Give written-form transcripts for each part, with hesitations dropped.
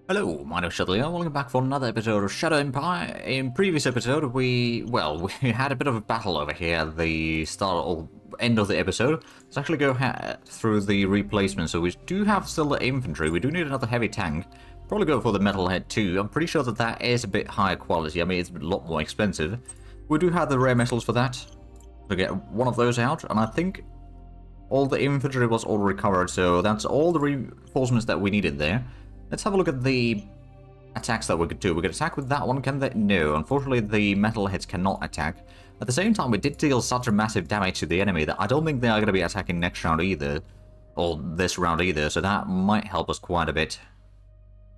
Hello, my name is Zhatelier. Welcome back for another episode of Shadow Empire. In previous episode, we had a bit of a battle over here at the start or end of the episode. Let's actually go through the replacement. So we do have still the infantry. We do need another heavy tank. Probably go for the metalhead too. I'm pretty sure that that is a bit higher quality. I mean, it's a lot more expensive. We do have the rare metals for that. So get one of those out, and I think all the infantry was all recovered. So that's all the reinforcements that we needed there. Let's have a look at the attacks that we could do. We could attack with that one, can they? No, unfortunately the metal hits cannot attack. At the same time, we did deal such a massive damage to the enemy that I don't think they are going to be attacking next round either. Or this round either, so that might help us quite a bit.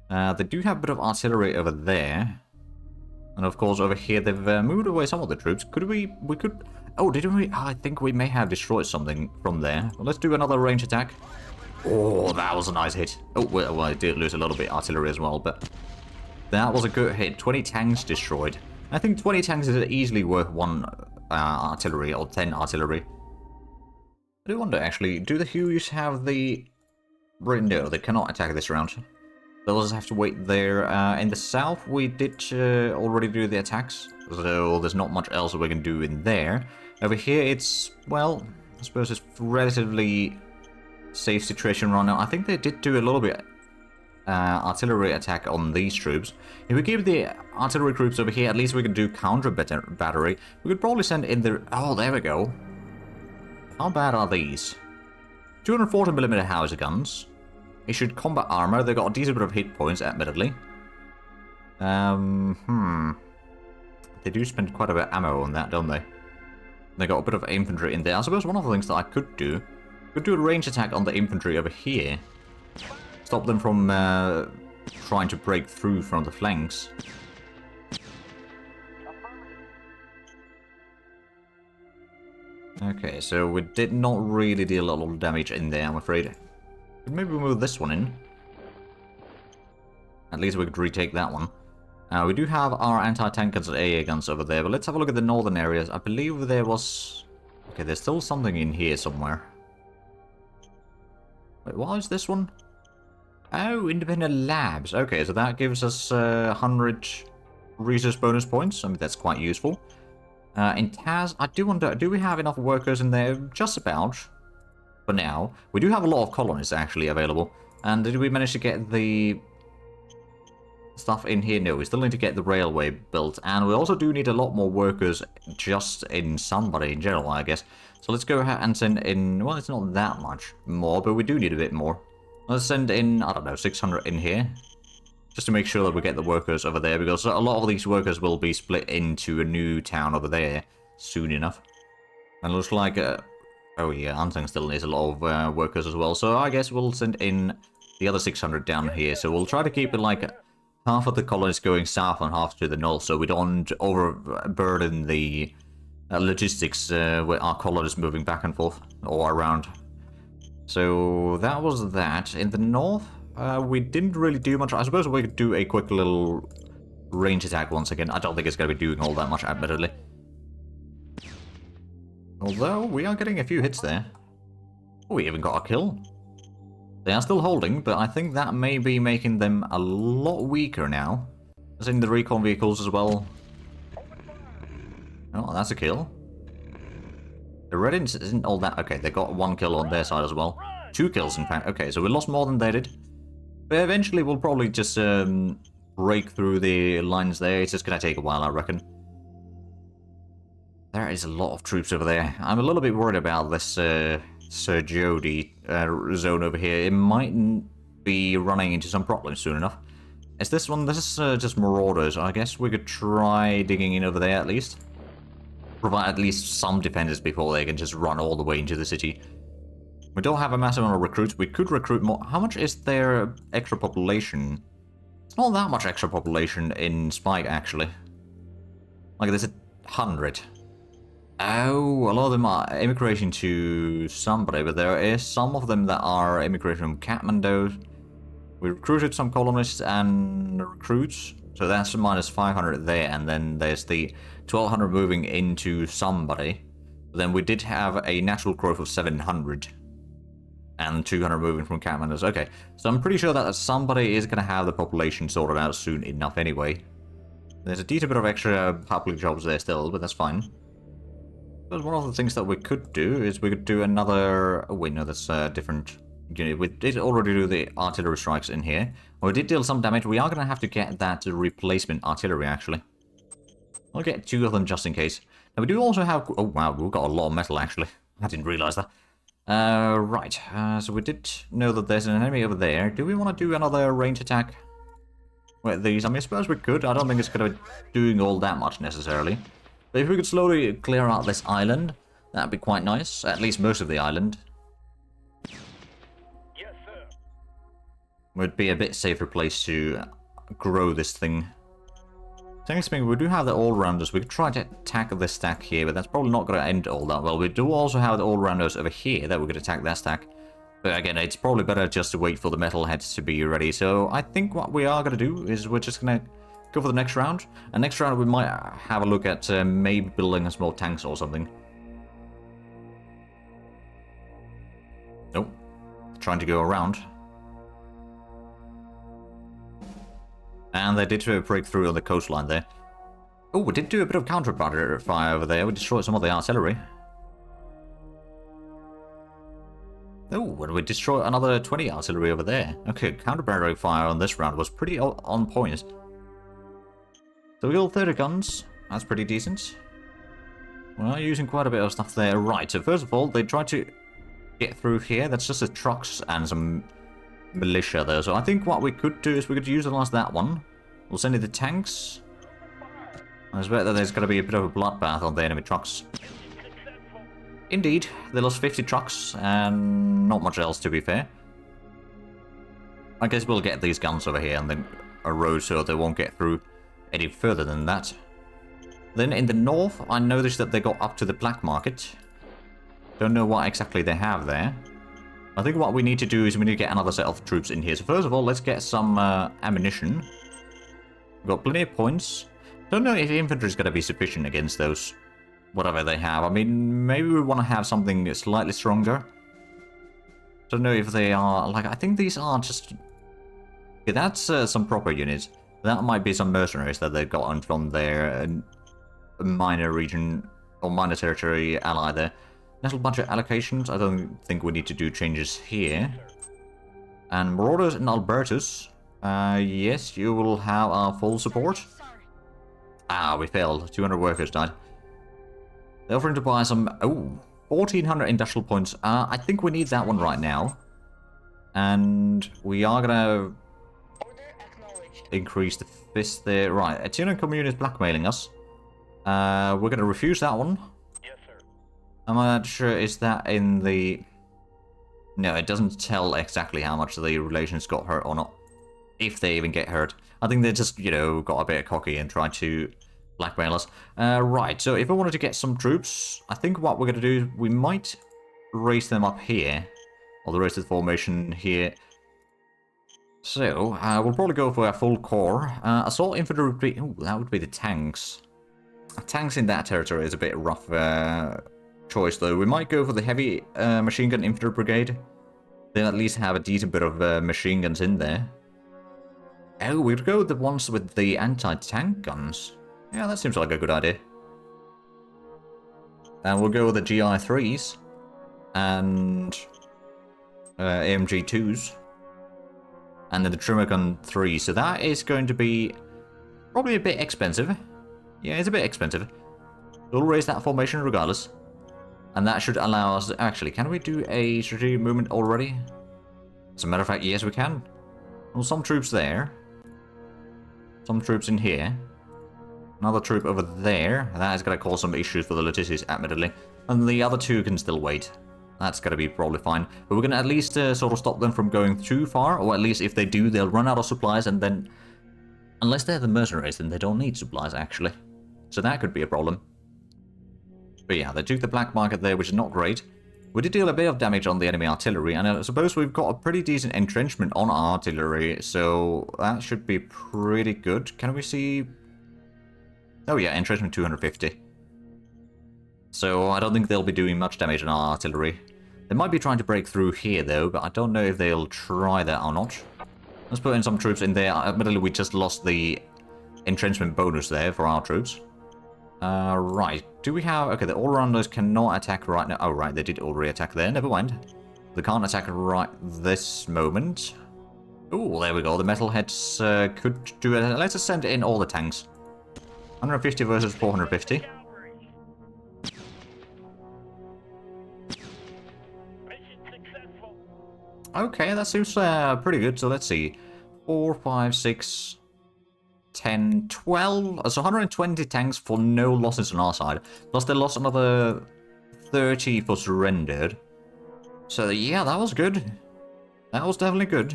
They do have a bit of artillery over there. And of course over here they've moved away some of the troops. We could... Oh, didn't we? I think we may have destroyed something from there. Well, let's do another range attack. Oh, that was a nice hit. Oh, well, I did lose a little bit of artillery as well, but that was a good hit. 20 tanks destroyed. I think 20 tanks is easily worth one artillery, or 10 artillery. I do wonder, actually, do the Hueys have the... No, they cannot attack this round. They'll just have to wait there. In the south, we did already do the attacks, so there's not much else we can do in there. Over here, it's, well, I suppose it's relatively... safe situation right now. I think they did do a little bit artillery attack on these troops. If we keep the artillery troops over here, at least we can do counter battery. We could probably send in the... Oh, there we go. How bad are these? 240mm howitzer guns. Issued combat armor. They got a decent bit of hit points, admittedly. They do spend quite a bit of ammo on that, don't they? They got a bit of infantry in there. I suppose one of the things that I could do... Could do a range attack on the infantry over here. Stop them from trying to break through from the flanks. Okay, so we did not really deal a lot of damage in there, I'm afraid. Maybe we'll move this one in. At least we could retake that one. We do have our anti-tank guns and AA guns over there, but let's have a look at the northern areas. I believe there was... Okay, there's still something in here somewhere. Wait, what is this one? Oh, independent labs. Okay, so that gives us 100 research bonus points. I mean, that's quite useful. In Taz, I do wonder, do we have enough workers in there? Just about. For now. We do have a lot of colonists actually available. And did we manage to get the stuff in here? No, we still need to get the railway built. And we also do need a lot more workers just in somebody in general, I guess. So let's go ahead and send in, well, it's not that much more, but we do need a bit more. Let's send in, I don't know, 600 in here. Just to make sure that we get the workers over there, because a lot of these workers will be split into a new town over there soon enough. And it looks like, oh yeah, Antang still needs a lot of workers as well. So I guess we'll send in the other 600 down here. So we'll try to keep it like half of the colonies going south and half to the north, so we don't overburden the... logistics with our colonists moving back and forth or around. So that was that. In the north, we didn't really do much. I suppose we could do a quick little range attack once again. I don't think it's going to be doing all that much, admittedly. Although, we are getting a few hits there. Oh, we even got a kill. They are still holding, but I think that may be making them a lot weaker now. As in the recon vehicles as well. Oh, that's a kill. The red isn't all that... Okay, they got one kill on their side as well. 2 kills, in fact. Okay, so we lost more than they did. But eventually we'll probably just break through the lines there. It's just going to take a while, I reckon. There is a lot of troops over there. I'm a little bit worried about this Sir Jody zone over here. It might be running into some problems soon enough. Is this one... This is just marauders. I guess we could try digging in over there at least. Provide at least some defenders before they can just run all the way into the city. We don't have a massive amount of recruits. We could recruit more. How much is their extra population? It's not that much extra population in Spike, actually. Like, there's 100. Oh, a lot of them are immigration to somebody, but there is some of them that are immigration from Kathmandu. We recruited some colonists and recruits. So that's minus 500 there, and then there's the 1200 moving into somebody. Then we did have a natural growth of 700. And 200 moving from commanders. Okay, so I'm pretty sure that somebody is going to have the population sorted out soon enough anyway. There's a decent bit of extra public jobs there still, but that's fine. But one of the things that we could do is we could do another... Oh wait, no, that's a different unit. We did already do the artillery strikes in here. We did deal some damage. We are going to have to get that replacement artillery, actually. We'll get 2 of them just in case. Now, we do also have... Oh, wow, we've got a lot of metal, actually. I didn't realize that. Right. So we did know that there's an enemy over there. Do we want to do another range attack with these? I mean, I suppose we could. I don't think it's going to be doing all that much, necessarily. But if we could slowly clear out this island, that'd be quite nice. At least most of the island. Yes, sir. Would be a bit safer place to grow this thing. Thanks, we do have the all-rounders. We could try to attack this stack here, but that's probably not going to end all that well. We do also have the all-rounders over here that we could attack that stack. But again, it's probably better just to wait for the metalheads to be ready. So I think what we are going to do is we're just going to go for the next round. And next round we might have a look at maybe building a small tanks or something. Nope. Trying to go around. And they did break through on the coastline there. Oh, we did do a bit of counter fire over there. We destroyed some of the artillery. Oh, and we destroyed another 20 artillery over there. Okay, counter fire on this round was pretty on point. So we got 30 guns. That's pretty decent. We're using quite a bit of stuff there. Right, so first of all, they tried to get through here. That's just the trucks and some militia there. So I think what we could do is we could utilize that one. We'll send in the tanks. I expect that there's going to be a bit of a bloodbath on the enemy trucks. Indeed, they lost 50 trucks and not much else, to be fair. I guess we'll get these guns over here and then a road so they won't get through any further than that. Then in the north, I noticed that they got up to the black market. Don't know what exactly they have there. I think what we need to do is we need to get another set of troops in here. So first of all, let's get some ammunition. We've got plenty of points. Don't know if infantry is going to be sufficient against those, whatever they have. I mean, maybe we want to have something slightly stronger. Don't know if they are, like, I think these are just... Okay, that's some proper units. That might be some mercenaries that they've gotten from their minor region, or minor territory ally there. There's a bunch of allocations. I don't think we need to do changes here. And Marauders and Albertus. Yes, you will have our full support. Ah, we failed. 200 workers died. They're offering to buy some... Oh, 1,400 industrial points. I think we need that one right now. And we are going to increase the fist there. Right, Attunan Commune is blackmailing us. We're going to refuse that one. I'm not sure, is that in the... No, it doesn't tell exactly how much the relations got hurt or not. If they even get hurt. I think they just, you know, got a bit cocky and tried to blackmail us. Right, so if I wanted to get some troops, I think what we're going to do is we might raise them up here. Or the rest of the formation here. So, we'll probably go for a full corps. Assault infantry would be... Oh, that would be the tanks. Tanks in that territory is a bit rough... choice though. We might go for the heavy machine gun infantry brigade. They'll at least have a decent bit of machine guns in there. Oh, we'd go with the ones with the anti-tank guns. Yeah, that seems like a good idea. And we'll go with the GI-3s and AMG-2s. And then the Trimagon 3. So that is going to be probably a bit expensive. Yeah, it's a bit expensive. We'll raise that formation regardless. And that should allow us... Actually, can we do a strategic movement already? As a matter of fact, yes, we can. Well, some troops there. Some troops in here. Another troop over there. That is going to cause some issues for the logistics, admittedly. And the other two can still wait. That's going to be probably fine. But we're going to at least sort of stop them from going too far. Or at least if they do, they'll run out of supplies and then... Unless they're the mercenaries, then they don't need supplies, actually. So that could be a problem. But yeah, they took the black market there, which is not great. We did deal a bit of damage on the enemy artillery, and I suppose we've got a pretty decent entrenchment on our artillery, so that should be pretty good. Can we see... Oh yeah, entrenchment 250. So I don't think they'll be doing much damage on our artillery. They might be trying to break through here, though, but I don't know if they'll try that or not. Let's put in some troops in there. Admittedly, we just lost the entrenchment bonus there for our troops. Right. Do we have... Okay, the all-rounders cannot attack right now. Oh, right, they did already attack there. Never mind. They can't attack right this moment. Oh, there we go. The metalheads could do it. Let's just send in all the tanks. 150 versus 450. Okay, that seems pretty good. So let's see. 4, 5, 6, 10, 12. So 120 tanks for no losses on our side. Plus they lost another 30 for surrendered. So yeah, that was good. That was definitely good.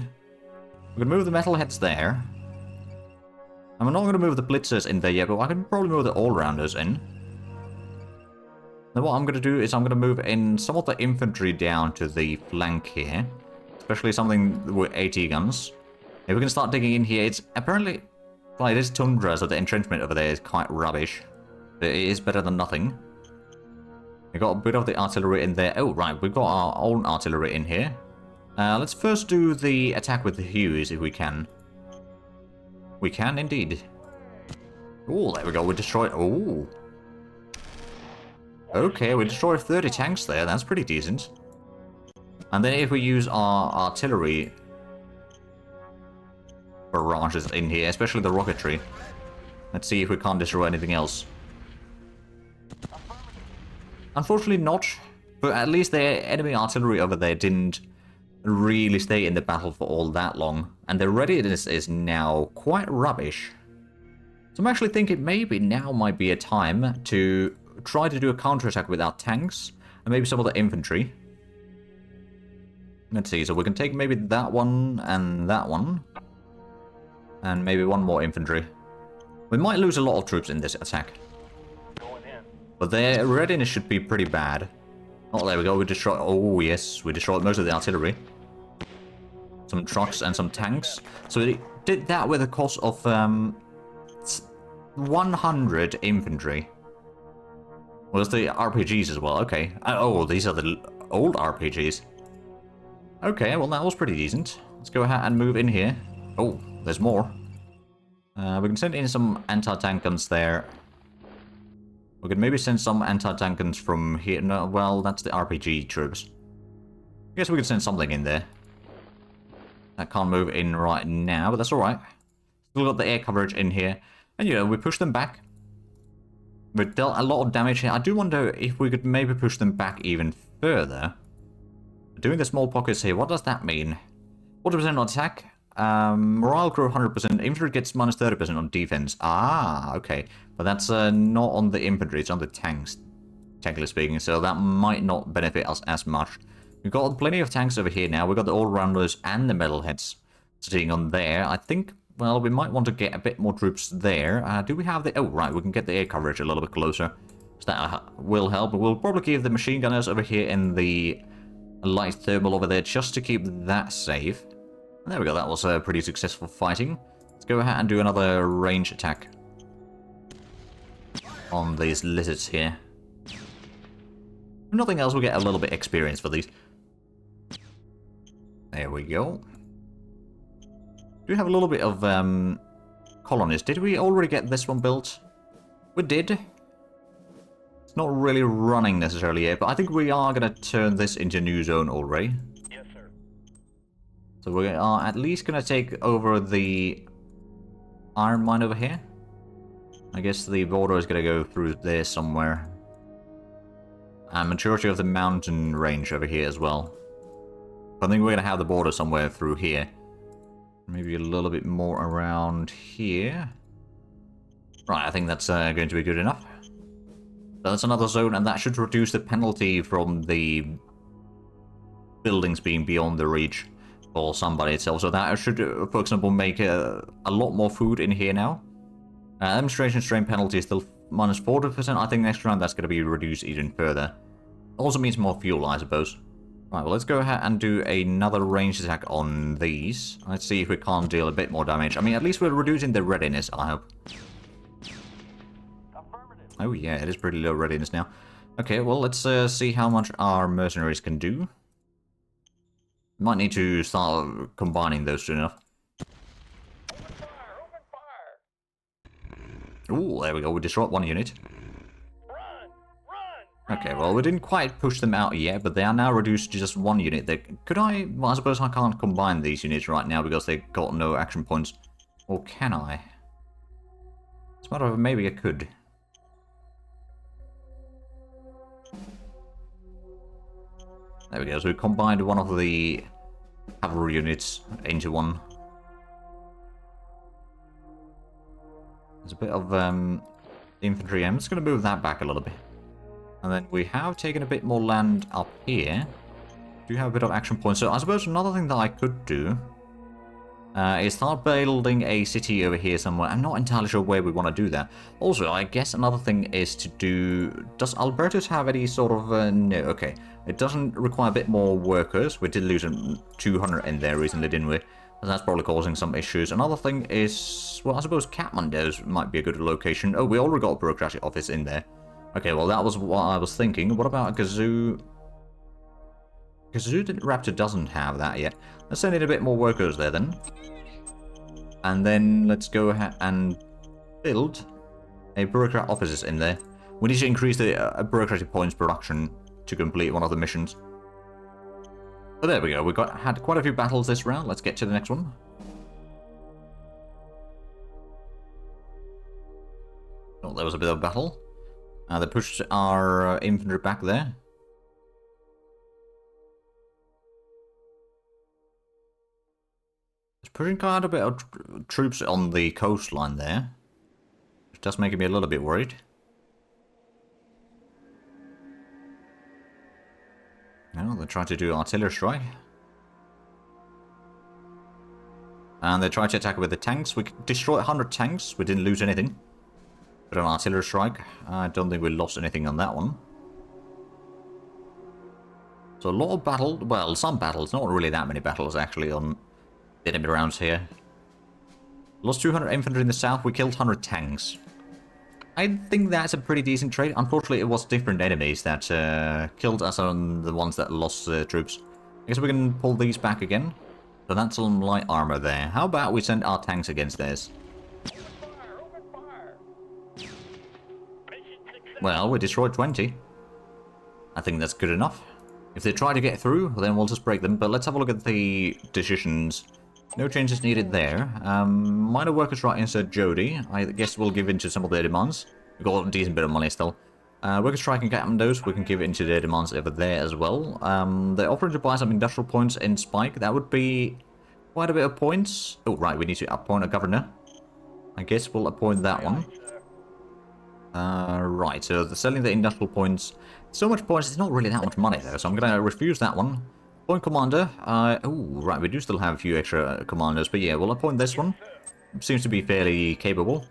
We can move the metalheads there. And we're not going to move the blitzers in there yet, but I can probably move the all-rounders in. Then what I'm going to do is I'm going to move in some of the infantry down to the flank here. Especially something with 80 guns. If we can start digging in here, it's apparently... Well, it is tundra, so the entrenchment over there is quite rubbish. But it is better than nothing. We got a bit of the artillery in there. Oh, right, we've got our own artillery in here. Let's first do the attack with the Hueys if we can. We can indeed. Oh, there we go. We destroyed... Oh. Okay, we destroyed 30 tanks there. That's pretty decent. And then if we use our artillery barrages in here, especially the rocketry. Let's see if we can't destroy anything else. Unfortunately not. But at least the enemy artillery over there didn't really stay in the battle for all that long. And the readiness is now quite rubbish. So I'm actually thinking maybe now might be a time to try to do a counterattack with our tanks. And maybe some of the infantry. Let's see, so we can take maybe that one and that one. And maybe one more infantry. We might lose a lot of troops in this attack. But their readiness should be pretty bad. Oh, there we go, we destroyed... Oh, yes, we destroyed most of the artillery. Some trucks and some tanks. So it did that with a cost of 100 infantry. Well, there's the RPGs as well, okay. Oh, these are the old RPGs. Okay, well that was pretty decent. Let's go ahead and move in here. Oh, there's more. We can send in some anti-tank guns there. We could maybe send some anti-tank guns from here. No, well, that's the RPG troops. I guess we could send something in there. I can't move in right now, but that's alright. Still got the air coverage in here. And, you know, we push them back. We dealt a lot of damage here. I do wonder if we could maybe push them back even further. Doing the small pockets here, what does that mean? 40% on attack. Morale grow 100%. Infantry gets minus 30% on defense. Ah, okay. But that's not on the infantry, it's on the tanks, technically speaking. So that might not benefit us as much. We've got plenty of tanks over here now. We've got the all-rounders and the metalheads sitting on there. I think, well, we might want to get a bit more troops there. Do we have the... Oh, right, we can get the air coverage a little bit closer. So that will help. We'll probably give the machine gunners over here in the light thermal over there just to keep that safe. There we go, that was pretty successful fighting. Let's go ahead and do another range attack on these lizards here. If nothing else, we'll get a little bit experience for these. There we go. Do have a little bit of colonies. Did we already get this one built? We did. It's not really running necessarily yet, but I think we are going to turn this into a new zone already. Yes, sir. So we are at least going to take over the iron mine over here. I guess the border is going to go through there somewhere. And majority of the mountain range over here as well. I think we're going to have the border somewhere through here. Maybe a little bit more around here. Right, I think that's going to be good enough. So that's another zone, and that should reduce the penalty from the buildings being beyond the reach for somebody itself. So that should, for example, make a lot more food in here now. Administration strain penalty is still minus 40%. I think next round that's going to be reduced even further. Also means more fuel, I suppose. Right, well, let's go ahead and do another ranged attack on these. Let's see if we can't deal a bit more damage. I mean, at least we're reducing the readiness, I hope. Oh yeah, it is pretty low readiness now. Okay, well, let's see how much our mercenaries can do. Might need to start combining those soon enough. Ooh, there we go. We destroyed one unit. Okay, well, we didn't quite push them out yet, but they are now reduced to just one unit. Could I... Well, I suppose I can't combine these units right now because they got no action points. Or can I? It's a matter of maybe I could. There we go. So we combined one of the cavalry units into one. There's a bit of infantry. I'm just going to move that back a little bit. And then we have taken a bit more land up here. Do have a bit of action points. So I suppose another thing that I could do is start building a city over here somewhere. I'm not entirely sure where we want to do that. Also, I guess another thing is to do... Does Albertus have any sort of... no, okay. It doesn't require a bit more workers. We did lose 200 in there recently, didn't we? That's probably causing some issues. Another thing is... Well, I suppose Kathmandu's might be a good location. Oh, we already got a bureaucratic office in there. Okay, well, that was what I was thinking. What about Gazoo? Gazoo Raptor doesn't have that yet. Let's send in a bit more workers there, then. And then let's go ahead and build a bureaucrat offices in there. We need to increase the bureaucratic points production to complete one of the missions. But there we go. We had quite a few battles this round. Let's get to the next one. Oh, there was a bit of a battle. They pushed our infantry back there. It's pushing quite a bit of troops on the coastline there. Which does make me a little bit worried. No, they're trying to do artillery strike. And they tried to attack with the tanks. We destroyed 100 tanks. We didn't lose anything. But an artillery strike, I don't think we lost anything on that one. So a lot of battle, well, some battles, not really that many battles actually on the enemy rounds here. Lost 200 infantry in the south, we killed 100 tanks. I think that's a pretty decent trade. Unfortunately, it was different enemies that killed us on the ones that lost troops. I guess we can pull these back again. So that's some light armor there. How about we send our tanks against theirs? Well, we destroyed 20. I think that's good enough. If they try to get through, then we'll just break them. But let's have a look at the decisions. No changes needed there. Minor workers right inside Zhate. I guess we'll give in to some of their demands. We've got a decent bit of money still. Workers striking Kathmandu's, we can give in to their demands over there as well. They're offering to buy some industrial points in Spike. That would be quite a bit of points. Oh, right, we need to appoint a governor. I guess we'll appoint that one. Right, so they're selling the industrial points. So much points, it's not really that much money though, so I'm going to refuse that one. Appoint commander. Oh, right, we do still have a few extra commanders, but yeah, we'll appoint this one. Seems to be fairly capable.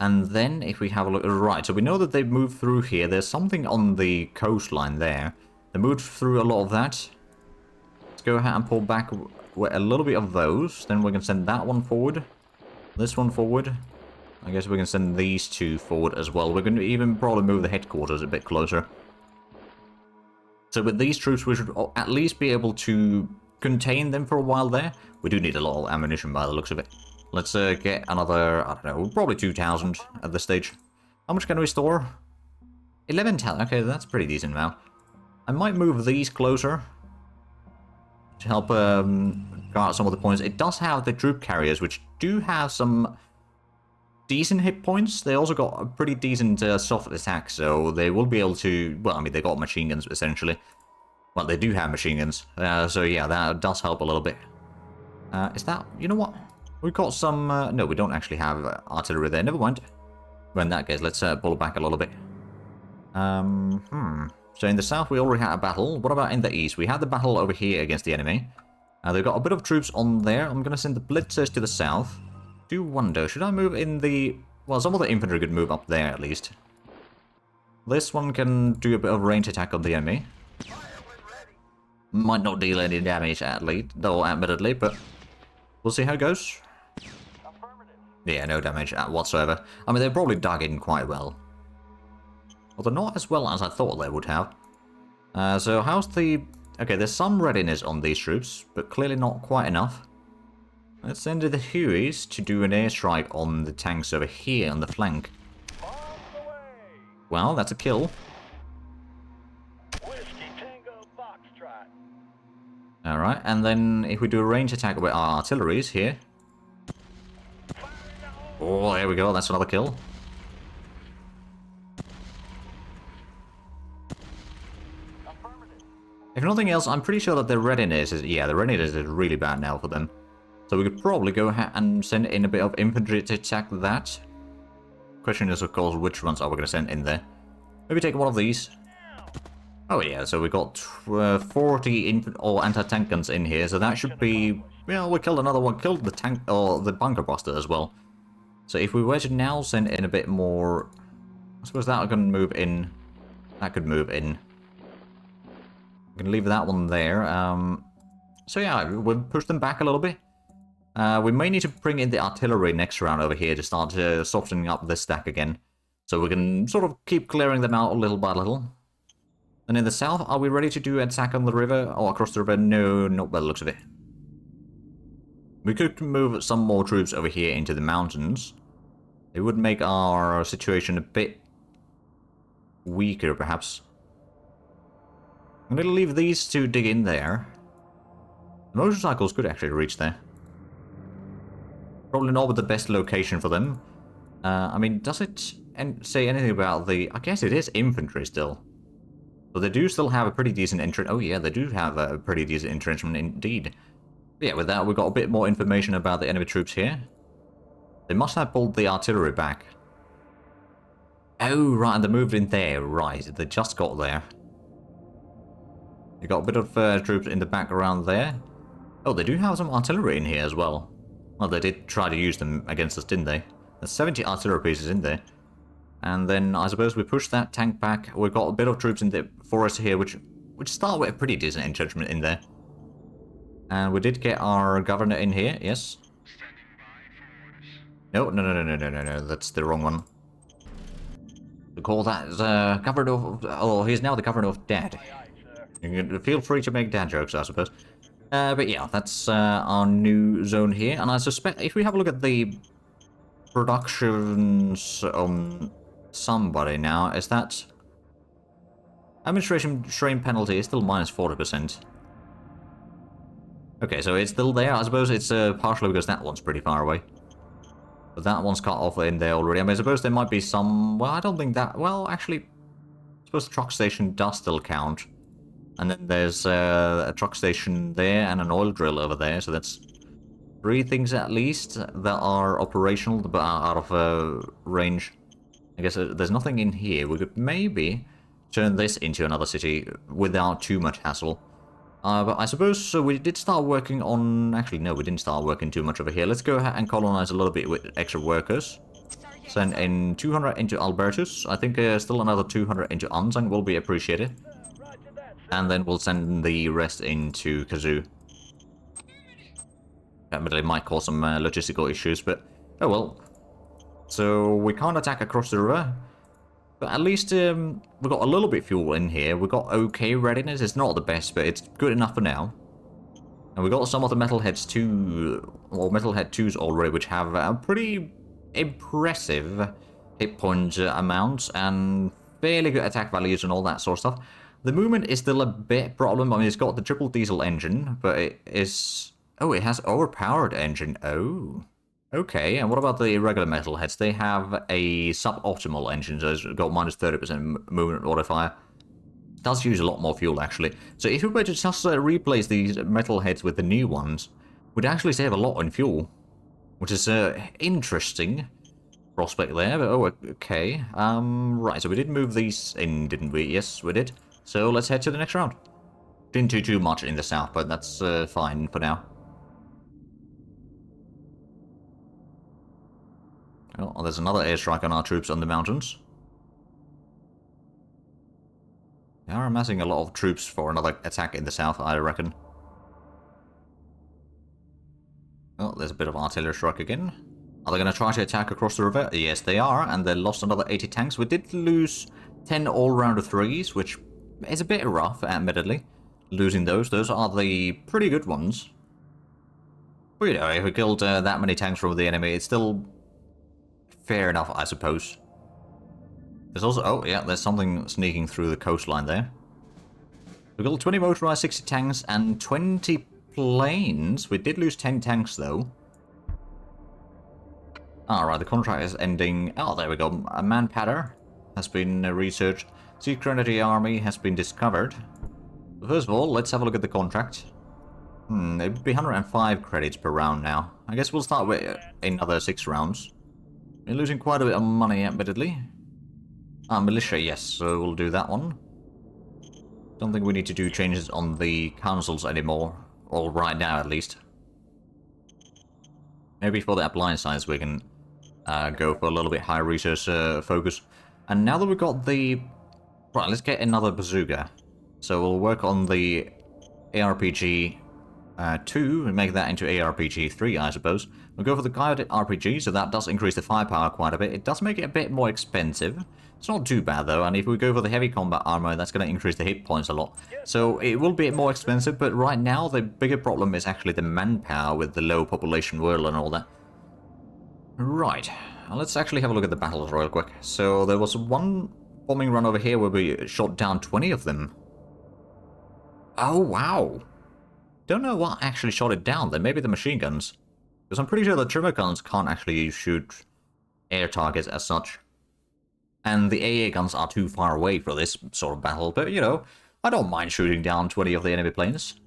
And then, if we have a look... Right, so we know that they've moved through here. There's something on the coastline there. They moved through a lot of that. Let's go ahead and pull back a little bit of those. Then we can send that one forward. This one forward. I guess we can send these two forward as well. We're going to even probably move the headquarters a bit closer. So with these troops, we should at least be able to contain them for a while there. We do need a lot of ammunition by the looks of it. Let's get another, I don't know, probably 2,000 at this stage. How much can we store? 11,000. Okay, that's pretty decent now. I might move these closer to help guard some of the points. It does have the troop carriers, which do have some decent hit points. They also got a pretty decent soft attack, so they will be able to... Well, I mean, they got machine guns, essentially. Well, they do have machine guns. So, yeah, that does help a little bit. Is that... You know what? We've got some... no, we don't actually have artillery there. Never mind. Well, in that case, let's pull back a little bit. So, in the south, we already had a battle. What about in the east? We had the battle over here against the enemy. They've got a bit of troops on there. I'm going to send the blitzers to the south. Do wonder, should I move in the... Well, some of the infantry could move up there, at least. This one can do a bit of range attack on the enemy. Might not deal any damage, at least, though, admittedly, but we'll see how it goes. Yeah, no damage whatsoever. I mean, they probably dug in quite well. Although not as well as I thought they would have. So how's the Okay, there's some readiness on these troops, but clearly not quite enough. Let's send the Hueys to do an airstrike on the tanks over here on the flank. Well, that's a kill. Alright, and then if we do a range attack with our artilleries here. Oh, there we go, that's another kill. If nothing else, I'm pretty sure that the readiness is... Yeah, the readiness is really bad now for them. So we could probably go ahead and send in a bit of infantry to attack that. Question is, of course, which ones are we going to send in there? Maybe take one of these. Oh yeah, so we got 40 anti-tank guns in here, so that should be... Well, we killed another one, killed the tank, or the bunker buster as well. So if we were to now send in a bit more... I suppose that can move in. That could move in. We can leave that one there. So yeah, we'll push them back a little bit. We may need to bring in the artillery next round over here to start softening up this stack again. So we can sort of keep clearing them out little by little. And in the south, are we ready to do an attack on the river or across the river? No, not by the looks of it. We could move some more troops over here into the mountains. It would make our situation a bit weaker, perhaps. I'm going to leave these to dig in there. The motorcycles could actually reach there. Probably not with the best location for them. I mean, does it say anything about the... I guess it is infantry still. But they do still have a pretty decent entrenchment. Oh yeah, they do have a pretty decent entrenchment indeed. But yeah, with that we got a bit more information about the enemy troops here. They must have pulled the artillery back. Oh right, and they moved in there. Right, they just got there. They got a bit of troops in the background there. Oh, they do have some artillery in here as well. Well, they did try to use them against us, didn't they? There's 70 artillery pieces in there. And then I suppose we push that tank back. We've got a bit of troops in the forest here, which start with a pretty decent entrenchment in there. And we did get our governor in here, yes. No, that's the wrong one. We call that governor of... Oh, he's now the governor of Dad. You can feel free to make dad jokes, I suppose. But yeah, that's our new zone here. And I suspect if we have a look at the productions on somebody now, is that administration strain penalty is still minus 40%. Okay, so it's still there. I suppose it's partially because that one's pretty far away. But that one's cut off in there already. I mean, I suppose there might be some... Well, I don't think that... Well, actually, I suppose the truck station does still count. And then there's a truck station there and an oil drill over there. So that's 3 things at least that are operational but are out of range. I guess there's nothing in here. We could maybe turn this into another city without too much hassle. But I suppose so we did start working on... Actually, no, we didn't start working too much over here. Let's go ahead and colonize a little bit with extra workers. Send in 200 into Albertus. I think still another 200 into Anzang will be appreciated. And then we'll send the rest into Kazoo. Admittedly, it might cause some logistical issues, but oh well. So we can't attack across the river. But at least we've got a little bit of fuel in here. We've got okay readiness. It's not the best, but it's good enough for now. And we've got some of the Metalheads 2, or Metalhead 2s already, which have a pretty impressive hit point amounts and fairly good attack values and all that sort of stuff. The movement is still a bit problem. I mean, it's got the triple diesel engine, but it is... Oh, it has overpowered engine. Oh. Okay, and what about the regular Metalheads? They have a suboptimal engine, so it's got minus 30% movement modifier. It does use a lot more fuel, actually. So if we were to just replace these Metalheads with the new ones, we'd actually save a lot in fuel. Which is interesting prospect there, but oh, okay. Right, so we did move these in, didn't we? Yes, we did. So let's head to the next round. Didn't do too much in the south, but that's fine for now. Oh, there's another airstrike on our troops on the mountains. They are amassing a lot of troops for another attack in the south, I reckon. Oh, there's a bit of artillery strike again. Are they going to try to attack across the river? Yes, they are, and they lost another 80 tanks. We did lose 10 all-rounder 3s, which is a bit rough, admittedly. losing those. Those are the pretty good ones. But you know, if we killed that many tanks from the enemy, it's still fair enough, I suppose. There's also... Oh, yeah, there's something sneaking through the coastline there. We killed 20 motorized, 60 tanks, and 20 planes. We did lose 10 tanks, though. Alright, the contract is ending. Oh, there we go. A man-patter has been researched. Secret army has been discovered. First of all, let's have a look at the contract. It would be 105 credits per round now. I guess we'll start with another 6 rounds. We're losing quite a bit of money, admittedly. Militia, yes, so we'll do that one. Don't think we need to do changes on the councils anymore. Or right now, at least. Maybe for the appliance size we can go for a little bit higher research focus. And now that we've got the... Right, let's get another bazooka. So we'll work on the ARPG 2 and make that into ARPG 3, I suppose. We'll go for the guided RPG, so that does increase the firepower quite a bit. It does make it a bit more expensive. It's not too bad though, and if we go for the heavy combat armor, that's going to increase the hit points a lot. So it will be more expensive, but right now the bigger problem is actually the manpower with the low population world and all that. Right, let's actually have a look at the battles real quick. So there was one bombing run over here where we shot down 20 of them. Oh wow! Don't know what actually shot it down then, maybe the machine guns. Because I'm pretty sure the trimmer guns can't actually shoot air targets as such. And the AA guns are too far away for this sort of battle, but you know, I don't mind shooting down 20 of the enemy planes.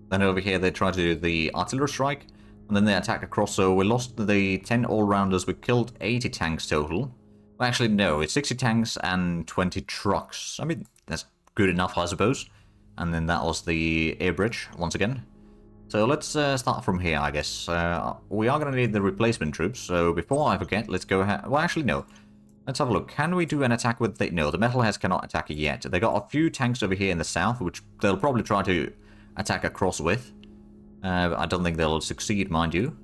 Then over here they try to do the artillery strike, and then they attack across, so we lost the 10 all-rounders, we killed 80 tanks total. Well, actually no, it's 60 tanks and 20 trucks. I mean, that's good enough, I suppose. And then that was the air bridge, once again. So let's start from here, I guess. We are going to need the replacement troops, so before I forget, let's go ahead... Well, actually, no. Let's have a look. Can we do an attack with the... No, the metalheads cannot attack yet. They got a few tanks over here in the south, which they'll probably try to attack across with. I don't think they'll succeed, mind you.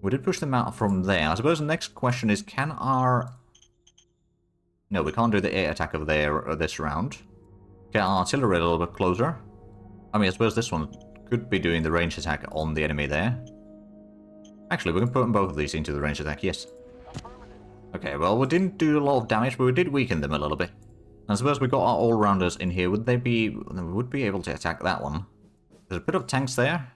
We did push them out from there. I suppose the next question is, can our... No, we can't do the air attack over there this round. Get our artillery a little bit closer. I mean, I suppose this one could be doing the range attack on the enemy there. Actually, we can put both of these into the range attack, yes. Okay, well, we didn't do a lot of damage, but we did weaken them a little bit. And I suppose we got our all-rounders in here. Would they be... We would be able to attack that one. There's a bit of tanks there.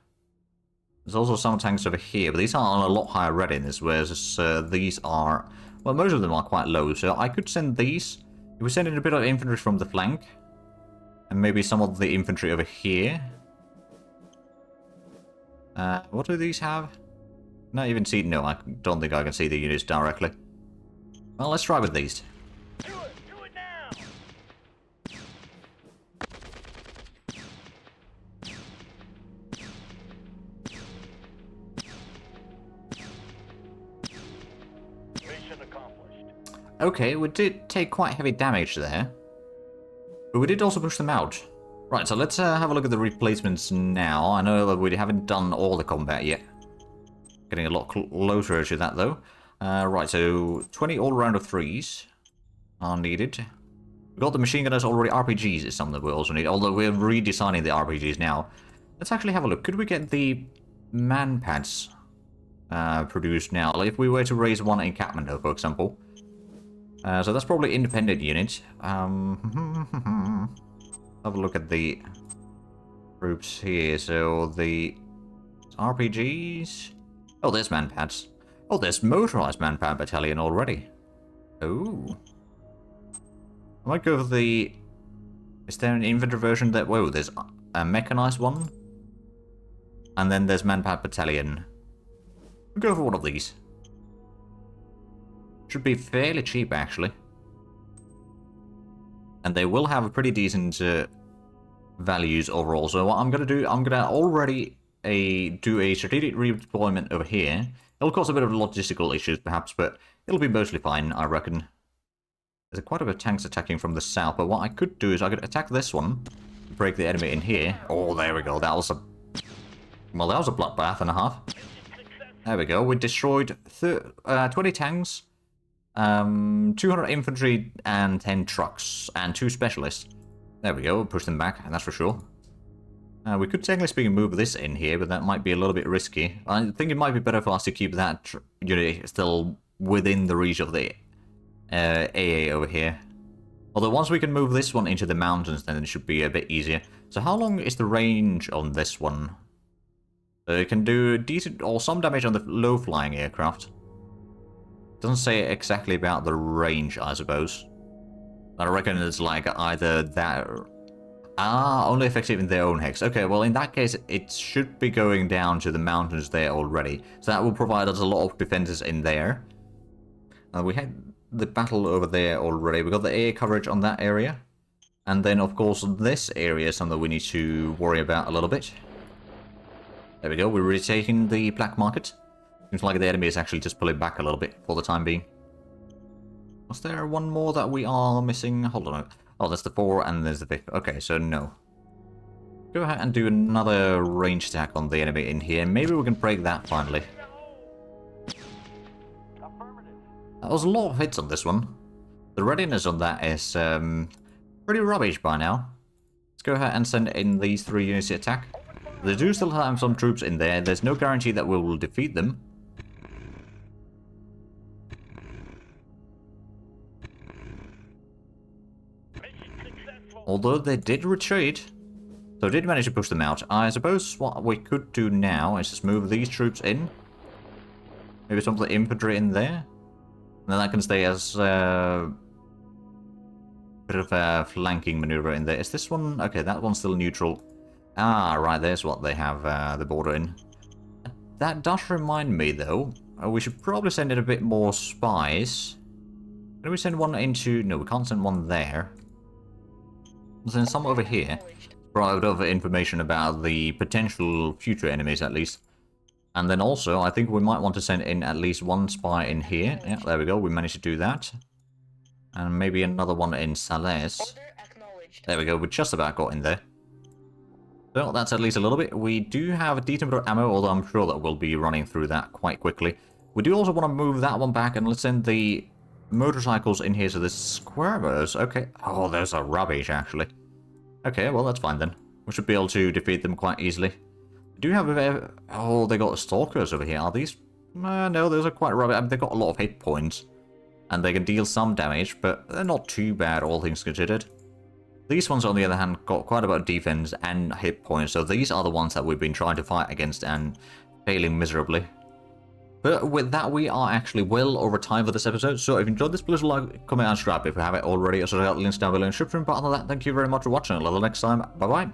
There's also some tanks over here, but these are on a lot higher readiness, whereas these are... Well, most of them are quite low, so I could send these. If we send in a bit of infantry from the flank, and maybe some of the infantry over here. What do these have? Not even see... No, I don't think I can see the units directly. Well, let's try with these. Do it now! Mission accomplished. Okay, we did take quite heavy damage there. But we did also push them out. Right, so let's have a look at the replacements now. I know that we haven't done all the combat yet. Getting a lot closer to that, though. Right, so 20 all-rounder 3s are needed. We've got the machine gunners already. RPGs is something that we also need, although we're redesigning the RPGs now. Let's actually have a look. Could we get the man-pads produced now? Like if we were to raise one in Kathmandu, for example. So that's probably independent unit. Have a look at the groups here. So the RPGs. Oh, there's man-pads. Oh, there's motorized man-pad battalion already. Oh. I might go for the... Is there an infantry version that... Whoa, there's a mechanized one. And then there's man-pad battalion. We'll go for one of these. Should be fairly cheap, actually. And they will have a pretty decent values overall. So what I'm going to do, I'm going to already do a strategic redeployment over here. It'll cause a bit of logistical issues, perhaps, but it'll be mostly fine, I reckon. There's quite a bit of tanks attacking from the south, but what I could do is I could attack this one, break the enemy in here. Oh, there we go. That was a... Well, that was a bloodbath and a half. There we go. We destroyed 20 tanks, 200 infantry, and 10 trucks, and 2 specialists. There we go. We'll push them back, and that's for sure. We could technically speaking move this in here, but that might be a little bit risky. I think it might be better for us to keep that unit still within the reach of the AA over here. Although once we can move this one into the mountains, then it should be a bit easier. So how long is the range on this one? It can do decent or some damage on the low-flying aircraft. Doesn't say exactly about the range, I suppose. I reckon it's like either that... only effective in their own hex. Okay, well in that case, it should be going down to the mountains there already. So that will provide us a lot of defenses in there. We had the battle over there already. We got the air coverage on that area. And then, of course, this area is something we need to worry about a little bit. There we go, we're retaking the black market. Seems like the enemy is actually just pulling back a little bit for the time being. Was there one more that we are missing? Hold on. Oh, that's the 4 and there's the 5th. Okay, so no. Go ahead and do another range attack on the enemy in here. Maybe we can break that finally. That was a lot of hits on this one. The readiness on that is pretty rubbish by now. Let's go ahead and send in these 3 units to attack. They do still have some troops in there. There's no guarantee that we will defeat them. Although they did retreat. So did manage to push them out. I suppose what we could do now is just move these troops in. Maybe some of the infantry in there. And then that can stay as a bit of a flanking maneuver in there. Is this one? Okay, that one's still neutral. Ah, right, there's what they have the border in. That does remind me, though, we should probably send in a bit more spies. Can we send one into... No, we can't send one there. We'll send some over here. Provide other information about the potential future enemies, at least. And then also, I think we might want to send in at least one spy in here. Yeah, there we go, we managed to do that. And maybe another one in Salles. There we go, we just about got in there. So that's at least a little bit. We do have a decent bit of ammo, although I'm sure that we'll be running through that quite quickly. We do also want to move that one back, and let's send the motorcycles in here. So the squirmers, okay. Oh, those are rubbish, actually. Okay, well, that's fine then. We should be able to defeat them quite easily. We do have a... Oh, they got stalkers over here. Are these... no, those are quite rubbish. I mean, they've got a lot of hit points. And they can deal some damage, but they're not too bad, all things considered. These ones, on the other hand, got quite a bit of defense and hit points, so these are the ones that we've been trying to fight against and failing miserably. But with that, we are actually well over time for this episode, so if you enjoyed this, please like, comment, and subscribe if you haven't already. Also, check out the links down below in the description. But other than that, thank you very much for watching. Until next time, bye-bye.